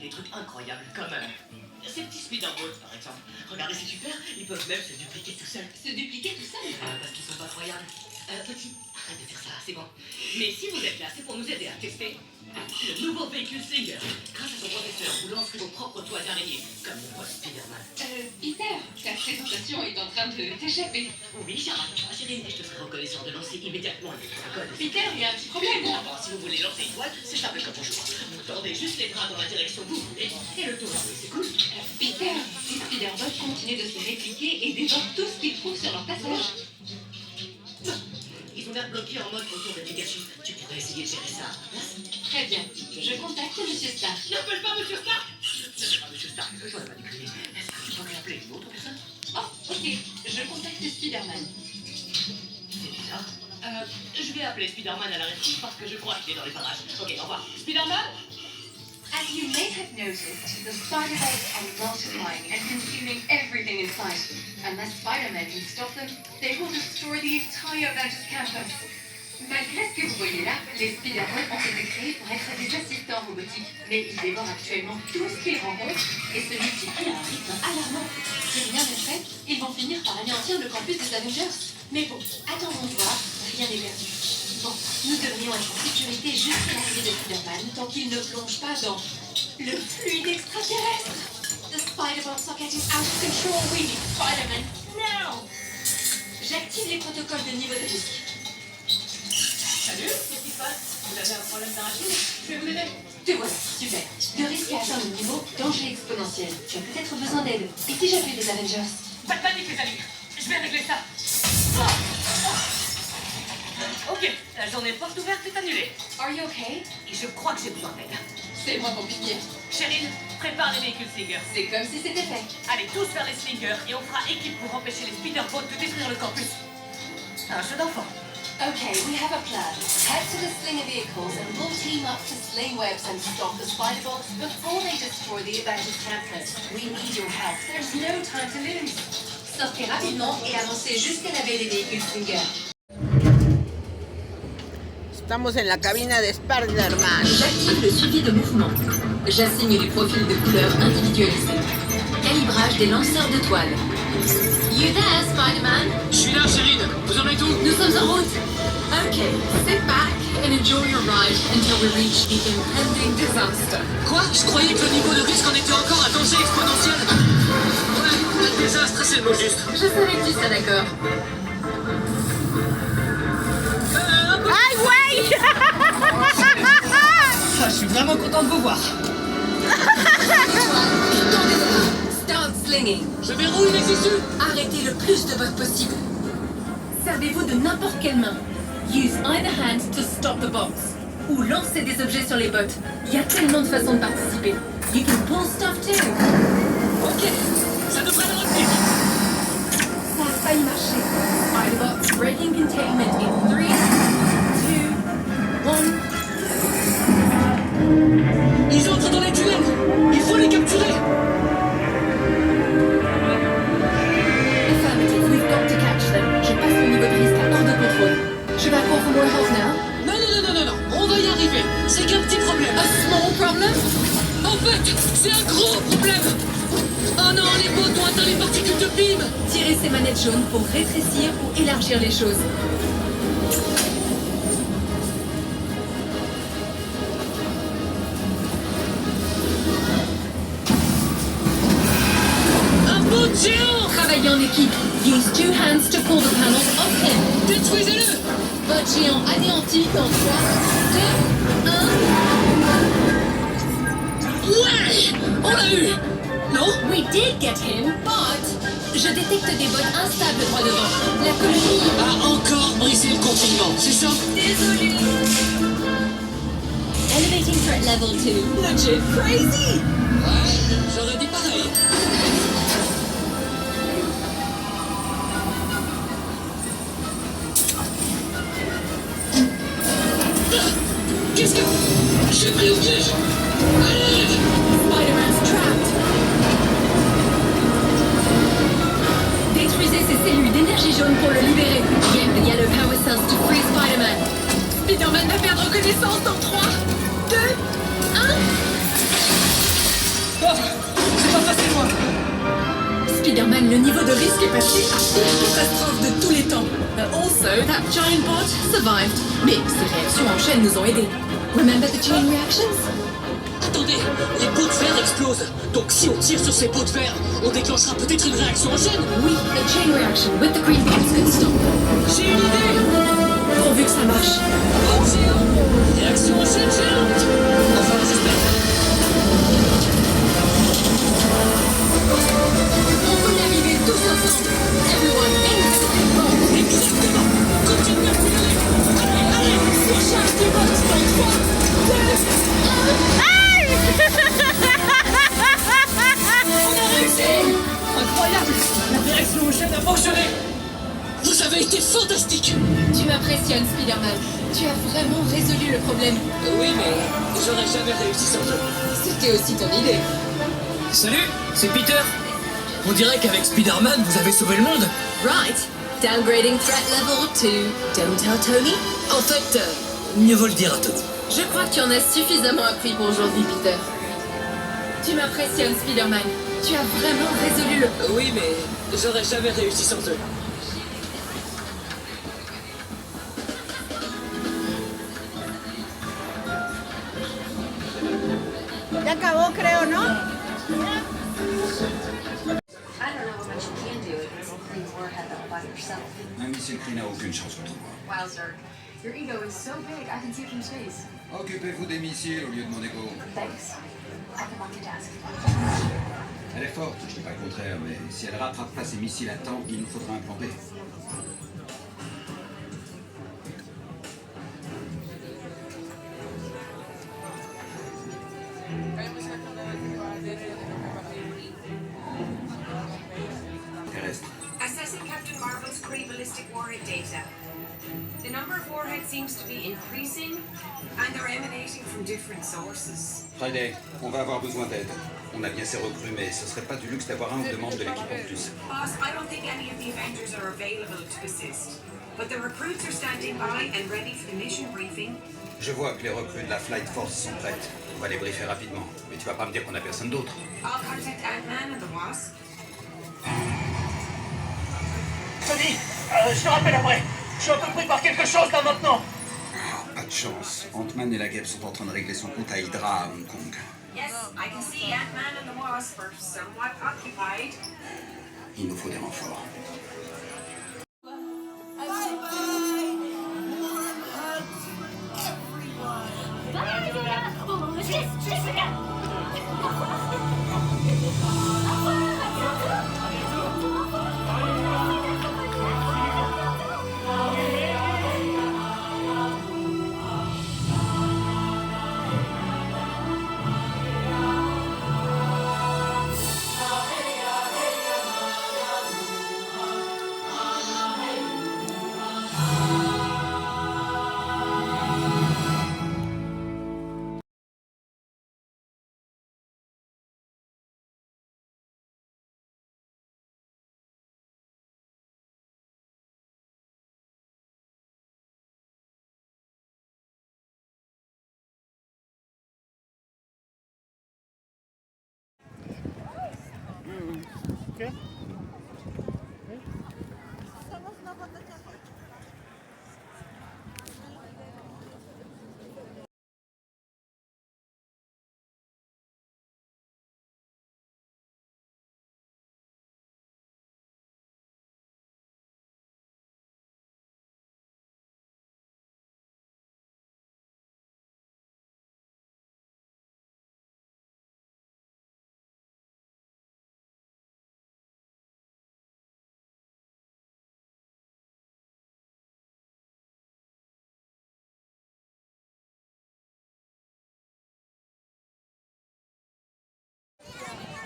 des trucs incroyables, comme ces petits speederboats par exemple. Regardez, c'est super, ils peuvent même se dupliquer tout seuls. Se dupliquer tout seul? Parce qu'ils sont pas croyables. Petit, arrête de faire ça, c'est bon. Mais si vous êtes là, c'est pour nous aider à tester le nouveau véhicule Slinger. Grâce à son processeur, vous lancerez vos propres toits d'araignée, comme mon pote Spider-Man. Peter, ta présentation est en train de t'échapper. Oui, Charles, chérie, je te serais reconnaissant de lancer immédiatement le code. Peter, il y a un petit problème. Bon, si vous voulez lancer une toile, c'est simple comme bonjour. Vous tendez juste les bras dans la direction que vous voulez, et le tour c'est cool. Peter, les Spider-Bots continuent de se répliquer et dévorent tout ce qu'ils trouvent sur leur passage. Ils ont l'air bloqués en mode retour de Pikachu. Tu pourrais essayer de gérer ça à place? Très bien. Je contacte Monsieur Stark. N'appelle pas Monsieur Stark! Ce n'est pas Monsieur Stark, j'aurais pas dû crier. Est-ce que je pourrais appeler une autre personne? Oh, ok. Je contacte Spider-Man. C'est bizarre. Je vais appeler Spider-Man à la réplique parce que je crois qu'il est dans les parages. Ok, au revoir. Spider-Man? As you may have noticed, the Spider-Bots are multiplying and consuming everything in sight. Unless Spider-Man can stop them, they will destroy the entire Avengers campus. Malgré ce que vous voyez là, les Spider-Bots ont été créés pour être des assistants robotiques, mais ils dévorent actuellement tout ce qu'ils rencontrent et se multiplient à un rythme alarmant. Si rien n'est fait, ils vont finir par anéantir le campus des Avengers. Mais bon, attendons de voir, rien n'est perdu. Bon, nous devrions être en sécurité jusqu'à l'arrivée de Spider-Man tant qu'il ne plonge pas dans le fluide extraterrestre. The Spider-Bot socket is out of control. We need Spider-Man now. J'active les protocoles de niveau de risque. Salut, qu'est-ce qui se passe? Vous avez un problème d'arachide? Je vais vous aider. Te voilà, super. De risque à atteindre le niveau danger exponentiel. Tu as peut-être besoin d'aide. Et si j'appelle les Avengers? Pas de panique, les amis. Je vais régler ça. Ok, la journée porte ouverte est annulée. Are you okay? Et je crois que j'ai besoin d'aide. C'est moins compliqué. Cheryl, prépare les véhicules Slinger. C'est comme si c'était fait. Allez tous vers les Slingers et on fera équipe pour empêcher les Spider-Bots de détruire le campus. Un jeu d'enfant. Okay, we have a plan. Head to the Slinger vehicles and we'll team up to sling webs and stop the Spider-Bots before they destroy the Avengers campus. We need your help. There's no time to lose. Sortez rapidement et avancez jusqu'à la baie des véhicules Slinger. Estamos en la cabina de Spider-Man. J'active le suivi de mouvement. J'assigne les profils de couleurs individualisés. Calibrage des lanceurs de toiles. You there, Spider-Man? Je suis là, Chérie. Vous en êtes où? Nous sommes en route. Okay, sit back and enjoy your ride until we reach the impending disaster. Quoi? Je croyais que le niveau de risque en était encore à danger exponentiel. Ouais, un désastre, c'est le mot juste. Je savais que tu serais d'accord. ¡Ay, güey! Je suis vraiment content de vous voir. Start slinging. Je verrouille les issues. Arrêtez le plus de votes possible. Servez-vous de n'importe quelle main. Use either hand to stop the box. Ou lancez des objets sur les bottes. Il y a tellement de façons de participer. You can pull stuff too. Ok, ça devrait le retenir. Ça a failli marcher. Spider-Bots breaking containment in 3, 2, 1. Ils entrent dans les tunnels. Il faut les capturer. Affirmative, we've got to catch them. Je passe le niveau de risque à hors de contrôle. Should I call for more help now? Non, on va y arriver. C'est qu'un petit problème. A small problem? En fait, c'est un gros problème. Oh non, les bottes ont atteint les particules de PIM. Tirez ces manettes jaunes pour rétrécir ou élargir les choses. Un bot géant. Travaillez en équipe. Use 2 hands to pull the panels off him. Détruisez-le. Bot géant anéanti dans 3, 2, 1. Ouais, on l'a eu. Non? We did get him, but... Je détecte des bots instables droit devant. La colonie... A encore brisé le confinement, c'est ça? Désolé. Elevating threat level 2. Legit crazy. Ouais, j'aurais dit pareil. Qu'est-ce que... J'ai pris au piège. Allez. Spider-Man's trapped. Détruisez ces cellules d'énergie jaune pour le libérer. Jam the yellow power cells to free Spider-Man. Spider-Man va perdre connaissance dans 3, 2, 1. grave. C'est pas passé loin. Spider-Man, le niveau de risque est passé à pire catastrophe de tous les temps. Also, that giant bot survived. Mais ces réactions en chaîne nous ont aidés. Remember the chain reactions? Attendez, les pots de fer explosent. Donc si on tire sur ces pots de fer, on déclenchera peut-être une réaction en chaîne. Oui, a chain reaction with the green bots could stop. J'ai une idée. Pourvu que ça marche. Oh, géant. Réaction en chaîne géante. Enfin, j'espère. On peut y arriver tous ensemble. Everyone in the same boat. Exactement. Continuez à tirer. Allez, allez. Surcharge tes bots dans 3, 2, 1. On a réussi. Incroyable. La réaction en chaîne a fonctionné. Vous avez été fantastique. Tu m'impressionnes, Spider-Man. Tu as vraiment résolu le problème. Oui, mais j'aurais jamais réussi sans eux. C'était aussi ton idée. Salut, c'est Peter. On dirait qu'avec Spider-Man, vous avez sauvé le monde. Right. Downgrading threat level to don't tell Tony. En fait, mieux vaut le dire à Tony. Je crois que tu en as suffisamment appris pour aujourd'hui, Peter. Tu m'impressionnes, Spider-Man. Tu as vraiment résolu le... Oui, mais j'aurais jamais réussi sans eux. Ya acabó, creo, ¿no? I don't know how much you can do it, but clean warhead all by yourself. Un missile pris n'a aucune chance contre moi. Wowzer. Your ego is so big, I can see it from space. Occupez-vous des missiles au lieu de mon ego. Thanks. I can multitask. Elle est forte, je dis pas le contraire, mais si elle rattrape pas ses missiles à temps, il nous faudra un plan B. Terrestre. Assessing Captain Marvel's pre-ballistic warhead data. The number of warheads seems to be increasing, and they're emanating from different sources. Friday, on va avoir besoin d'aide. On a bien ces recrues, mais ce serait pas du luxe d'avoir un ou deux membres de l'équipe en plus. Boss, I don't think any of the Avengers are available to assist, but the recruits are standing by and ready for the mission briefing. Je vois que les recrues de la Flight Force sont prêtes. On va les briefer rapidement. Mais tu vas pas me dire qu'on a personne d'autre. I'll contact Ant-Man and the Wasp. Tony, je te rappelle après. Je suis un peu pris par quelque chose là maintenant. Ah, pas de chance. Ant-Man et la guêpe sont en train de régler son compte à Hydra à Hong Kong. Yes, I can see Ant-Man and the Wasp are somewhat occupied. Il nous faut des renforts.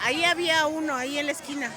Ahí había uno, ahí en la esquina.